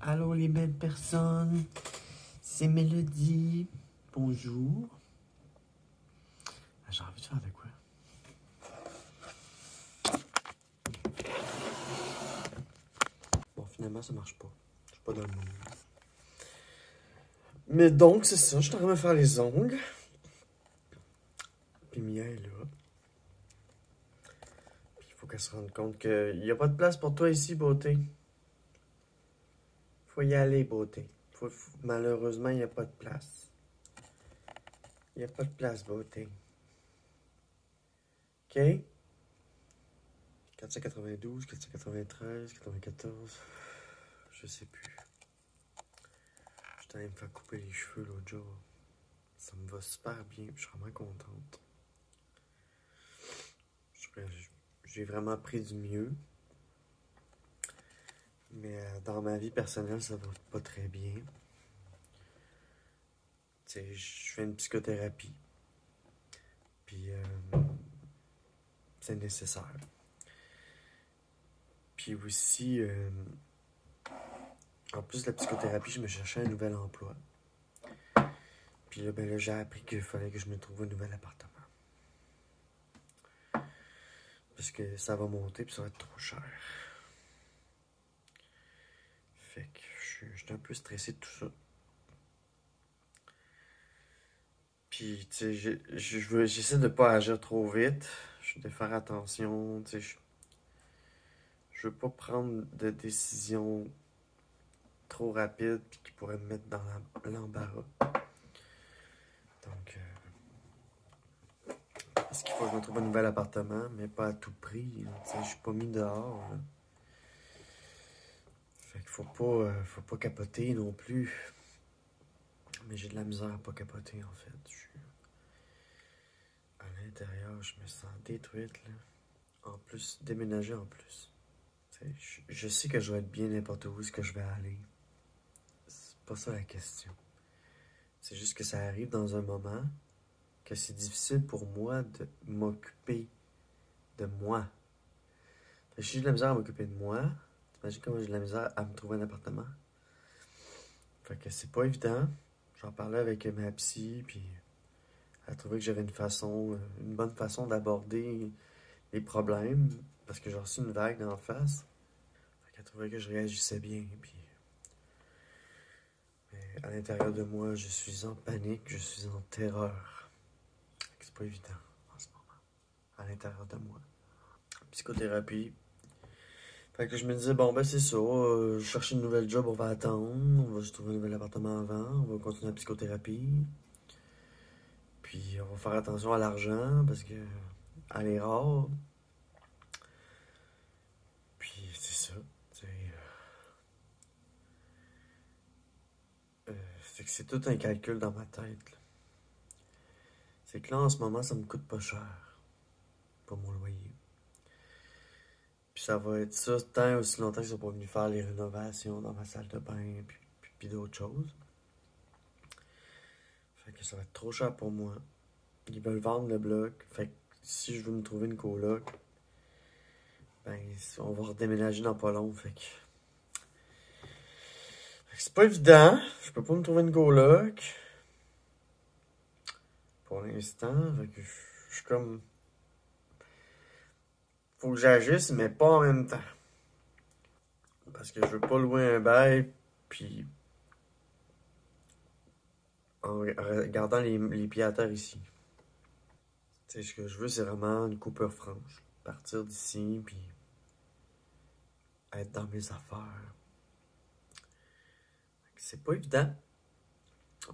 Allô les belles personnes, c'est Mélodie. Bonjour. J'ai envie de faire de quoi? Bon, finalement, ça marche pas. Je suis pas dans le monde. Mais donc, c'est ça. Je suis en train de me faire les ongles. Puis Mia est là. Puis il faut qu'elle se rende compte qu'il n'y a pas de place pour toi ici, beauté. Faut y aller, beauté. Malheureusement, il n'y a pas de place. Il n'y a pas de place, beauté. OK? 492, 493, 94. Je sais plus. J'étais allé me faire couper les cheveux l'autre jour. Ça me va super bien, je suis vraiment contente. J'ai vraiment pris du mieux. Mais dans ma vie personnelle, ça va pas très bien. Tu sais, je fais une psychothérapie. Puis c'est nécessaire. Puis aussi, en plus de la psychothérapie, je me cherchais un nouvel emploi. Puis là, ben là, j'ai appris qu'il fallait que je me trouve un nouvel appartement. Parce que ça va monter puis ça va être trop cher. Fait que je suis un peu stressé de tout ça. Puis, tu sais, j'essaie de pas agir trop vite. De faire attention, tu sais. Je veux pas prendre de décisions trop rapides puis qui pourraient me mettre dans l'embarras. Donc, parce qu'il faut que je me trouve un nouvel appartement, mais pas à tout prix. Tu sais, je suis pas mis dehors. Là. Fait qu'il faut pas capoter non plus. Mais j'ai de la misère à pas capoter, en fait. À l'intérieur, je me sens détruite, là. En plus, déménager en plus. Je sais que je vais être bien n'importe où, est-ce que je vais aller. C'est pas ça la question. C'est juste que ça arrive dans un moment que c'est difficile pour moi de m'occuper de moi. Fait que si j'ai de la misère à m'occuper de moi, t'imagines comment j'ai de la misère à me trouver un appartement? Fait que c'est pas évident. J'en parlais avec ma psy, puis elle a trouvé que j'avais une bonne façon d'aborder les problèmes, parce que j'ai reçu une vague d'en face. Fait qu'elle trouvait que je réagissais bien, puis... Mais à l'intérieur de moi, je suis en panique, je suis en terreur. C'est pas évident en ce moment, à l'intérieur de moi. Psychothérapie. Fait que je me disais, bon, ben c'est ça, je cherche une nouvelle job, on va attendre, on va se trouver un nouvel appartement avant, on va continuer la psychothérapie. Puis on va faire attention à l'argent, parce que elle est rare. Puis c'est ça, c'est que c'est tout un calcul dans ma tête. Là. C'est que là, en ce moment, ça me coûte pas cher pour mon loyer. Puis ça va être ça tant aussi longtemps qu'ils sont pas venus faire les rénovations dans ma salle de bain, puis d'autres choses. Fait que ça va être trop cher pour moi. Ils veulent vendre le bloc. Fait que si je veux me trouver une coloc, ben on va redéménager dans pas long. Fait que c'est pas évident. Je peux pas me trouver une coloc. Pour l'instant. Fait que je suis comme... Faut que j'agisse, mais pas en même temps. Parce que je veux pas louer un bail, puis en regardant les pieds à terre ici. Tu sais, ce que je veux, c'est vraiment une coupure franche. Partir d'ici, puis être dans mes affaires. C'est pas évident.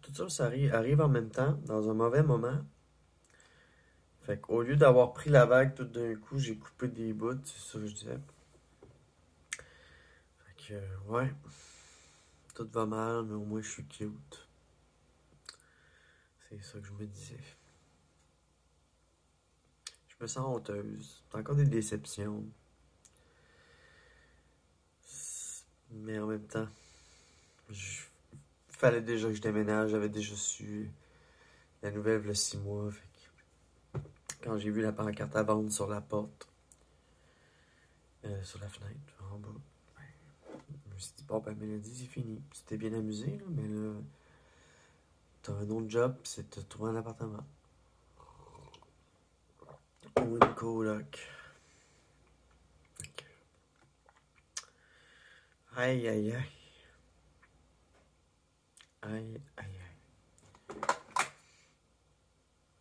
Tout ça, ça arrive en même temps, dans un mauvais moment. Fait qu'au lieu d'avoir pris la vague tout d'un coup, j'ai coupé des bouts, c'est ça que je disais. Fait que, ouais. Tout va mal, mais au moins je suis cute. C'est ça que je me disais. Je me sens honteuse. C'est encore des déceptions. Mais en même temps, fallait déjà que je déménage. J'avais déjà su la nouvelle il y a 6 mois. Fait que quand j'ai vu la pancarte à vendre sur la porte, sur la fenêtre, en bas, me suis dit, bon, ben, Mélodie, c'est fini. Tu t'es bien amusé, là, mais là, t'as un autre job, c'est de trouver un appartement. Ou une coloc. Aïe, aïe, aïe. Aïe, aïe, aïe.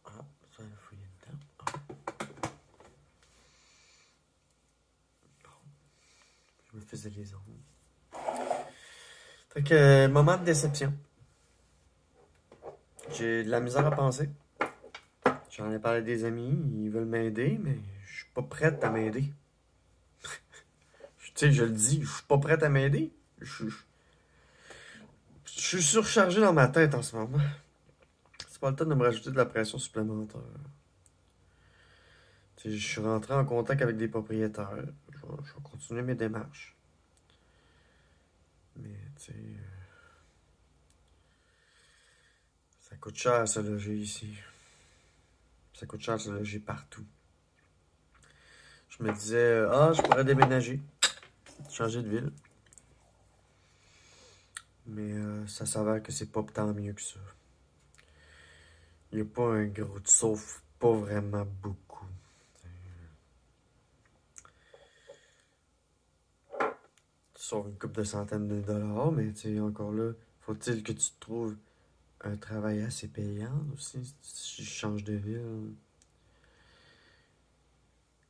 Ah, ça va fouiller dedans. Ah. Bon, je me faisais les ongles. Fait que, moment de déception. J'ai de la misère à penser. J'en ai parlé à des amis, ils veulent m'aider, mais je suis pas prête à m'aider. Tu sais, je le dis, je suis pas prête à m'aider. Je suis surchargé dans ma tête en ce moment. C'est pas le temps de me rajouter de la pression supplémentaire. Tu sais, je suis rentré en contact avec des propriétaires. Je vais continuer mes démarches. Mais, tu sais, ça coûte cher se loger ici. Ça coûte cher se loger partout. Je me disais, je pourrais déménager, changer de ville. Mais ça s'avère que c'est pas tant mieux que ça. Il n'y a pas un gros... Tu sauves pas vraiment beaucoup. Tu sauves une couple de centaines de dollars, mais tu sais, encore là, faut-il que tu trouves un travail assez payant aussi si je change de ville.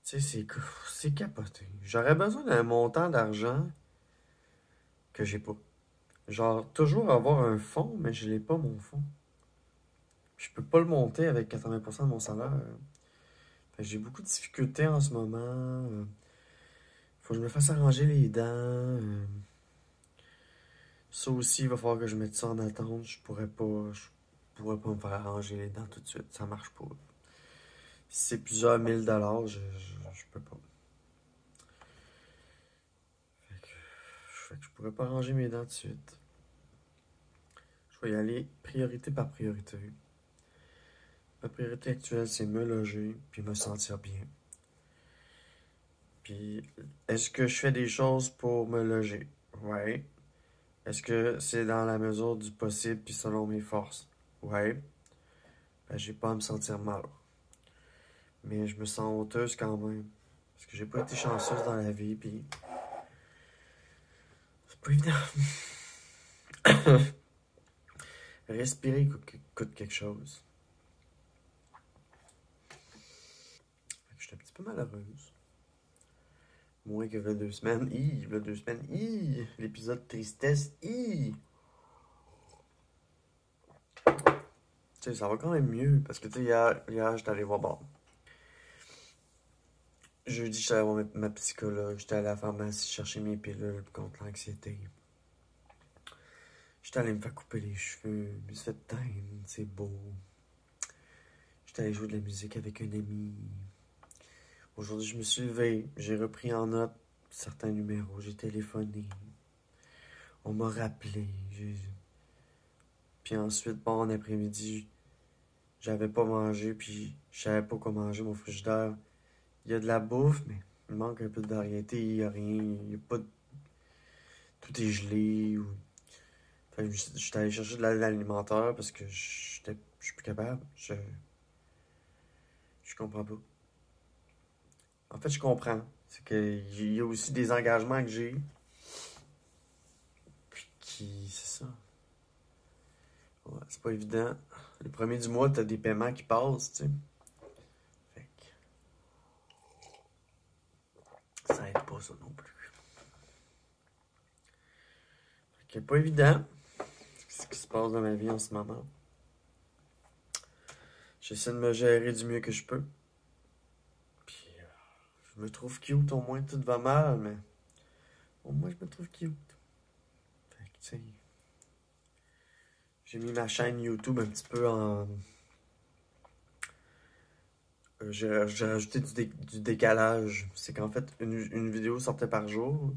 Tu sais, c'est capoté. J'aurais besoin d'un montant d'argent que j'ai pas. Genre, toujours avoir un fonds, mais je l'ai pas, mon fonds. Je peux pas le monter avec 80% de mon salaire. Fait que j'ai beaucoup de difficultés en ce moment. Faut que je me fasse arranger les dents. Ça aussi, il va falloir que je mette ça en attente. Je pourrais pas me faire arranger les dents tout de suite. Ça marche pas. Si c'est plusieurs mille dollars, je peux pas. Fait que je pourrais pas arranger mes dents tout de suite. Je vais y aller priorité par priorité. Ma priorité actuelle, c'est me loger puis me sentir bien. Puis, est-ce que je fais des choses pour me loger? Ouais. Est-ce que c'est dans la mesure du possible puis selon mes forces? Ouais. Ben, j'ai pas à me sentir mal. Mais je me sens honteuse quand même. Parce que j'ai pas été chanceuse dans la vie, puis c'est pas évident. Respirer coûte quelque chose. Fait que je suis un petit peu malheureuse. Moins que 2 semaines. Hi, 2 semaines. Hi, l'épisode tristesse. Hi. Tu sais, ça va quand même mieux. Parce que, tu sais, hier j'étais allé voir, bon. Jeudi, j'étais allé voir ma psychologue. J'étais allé à la pharmacie chercher mes pilules contre l'anxiété. J'étais allé me faire couper les cheveux. Je me suis fait teindre. C'est beau. J'étais allé jouer de la musique avec un ami. Aujourd'hui, je me suis levé. J'ai repris en note certains numéros. J'ai téléphoné. On m'a rappelé. Puis ensuite, bon, en après-midi, j'avais pas mangé. Puis je savais pas quoi manger. Mon frigidaire, il y a de la bouffe, mais il manque un peu de variété. Il y a rien. Il y a pas de... Tout est gelé. Fait que j'étais allé chercher de l'alimentaire parce que je suis plus capable. Je comprends pas. En fait, je comprends. C'est qu'il y a aussi des engagements que j'ai. Puis c'est ça. Ouais, c'est pas évident. Le premier du mois, t'as des paiements qui passent, tu sais. Fait que ça aide pas ça non plus. Fait que c'est pas évident. Ce qui se passe dans ma vie en ce moment. J'essaie de me gérer du mieux que je peux. Puis je me trouve cute, au moins tout va mal, mais au moins je me trouve cute. Fait que tu sais. J'ai mis ma chaîne YouTube un petit peu en... J'ai rajouté du décalage. C'est qu'en fait, une vidéo sortait par jour.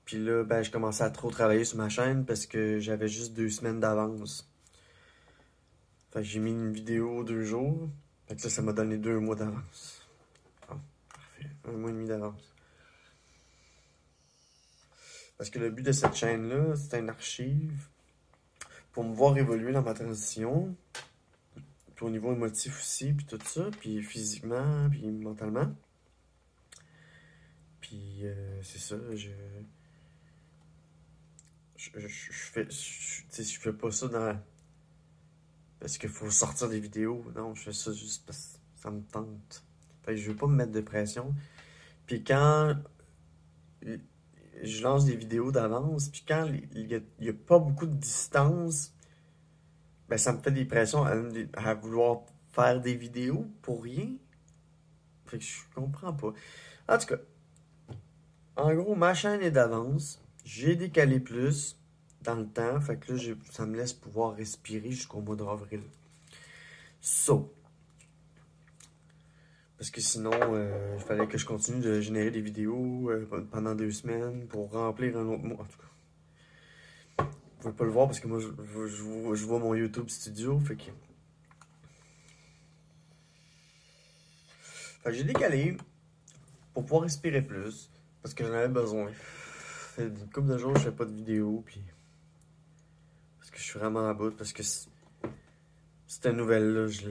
Puis là, ben, je commençais à trop travailler sur ma chaîne parce que j'avais juste 2 semaines d'avance. Fait que j'ai mis une vidéo 2 jours. Fait que là, ça m'a donné 2 mois d'avance. Bon, parfait. 1 mois et demi d'avance. Parce que le but de cette chaîne-là, c'est une archive pour me voir évoluer dans ma transition. Puis au niveau émotif aussi, puis tout ça. Puis physiquement, puis mentalement. Puis c'est ça, je fais pas ça parce qu'il faut sortir des vidéos. Non, je fais ça juste parce que ça me tente. Fait que je veux pas me mettre de pression. Puis quand je lance des vidéos d'avance, puis quand il y a pas beaucoup de distance, ben ça me fait des pressions à vouloir faire des vidéos pour rien. Fait que je comprends pas. En tout cas, en gros, ma chaîne est d'avance. J'ai décalé plus dans le temps. Fait que là, ça me laisse pouvoir respirer jusqu'au mois d'avril. Parce que sinon, il fallait que je continue de générer des vidéos pendant 2 semaines pour remplir un autre mois. En tout cas, vous pouvez pas le voir parce que moi, je vois mon YouTube Studio. Fait que j'ai décalé pour pouvoir respirer plus. Parce que j'en avais besoin. Ça fait une couple de jours que je fais pas de vidéo. Puis parce que je suis vraiment à bout. Parce que cette nouvelle-là, je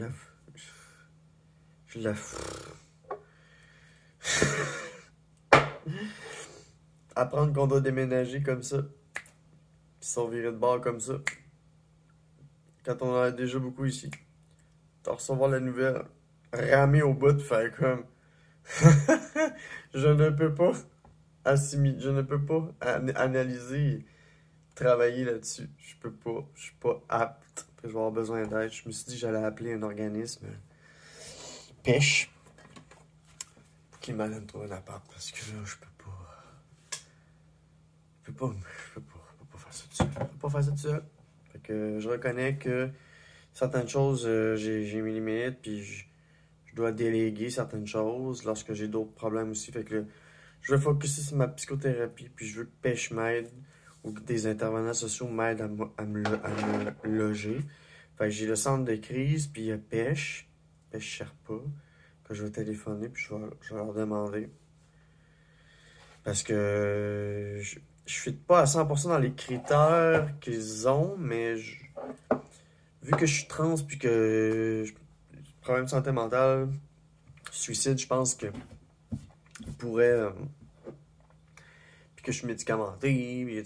la... Apprendre qu'on doit déménager comme ça. Puis s'en virer de bord comme ça. Quand on en a déjà beaucoup ici. De recevoir la nouvelle. Ramer au bout de faire comme... je ne peux pas assimiler, je ne peux pas analyser, travailler là-dessus. Je peux pas, je suis pas apte. Je vais avoir besoin d'aide. Je me suis dit que j'allais appeler un organisme pêche pour qu'il m'aille me trouver un appart parce que là, je peux pas faire ça tout seul. Je peux pas faire ça tout seul. Fait que je reconnais que certaines choses, j'ai mes limites, puis je dois déléguer certaines choses lorsque j'ai d'autres problèmes aussi. Fait que là, je veux focuser sur ma psychothérapie, puis je veux que Pêche m'aide ou que des intervenants sociaux m'aident à me loger. Fait que j'ai le centre de crise, puis il y a Pêche Sherpa, que je vais téléphoner, puis je vais leur demander. Parce que je suis pas à 100% dans les critères qu'ils ont, mais vu que je suis trans, puis que problème de santé mentale, suicide, je pense que pourrait... puis que je suis médicamenté, puis,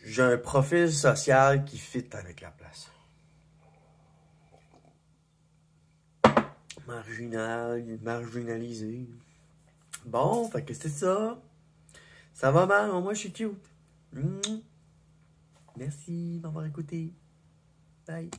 j'ai un profil social qui fit avec la place. Marginalisé. Bon, fait que c'est ça. Ça va mal, moi je suis cute. Merci de m'avoir écouté. Bye.